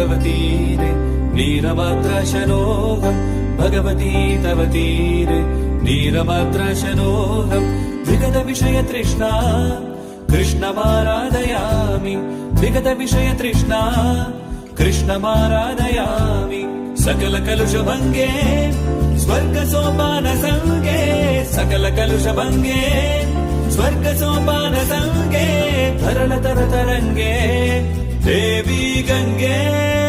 भगवतीरे नीरमात्रशनोऽहम् भगवती तव तीरे नीरमात्रशनोऽहम् विगत विषय तृष्णा कृष्णमाराधयामि विगत विषय तृष्णा कृष्णमाराधयामि सकल कलुषभङ्गे स्वर्ग सोपान संगे सकल कलुषभङ्गे स्वर्ग सोपान संगे तरल तर तरंगे देवी गंगे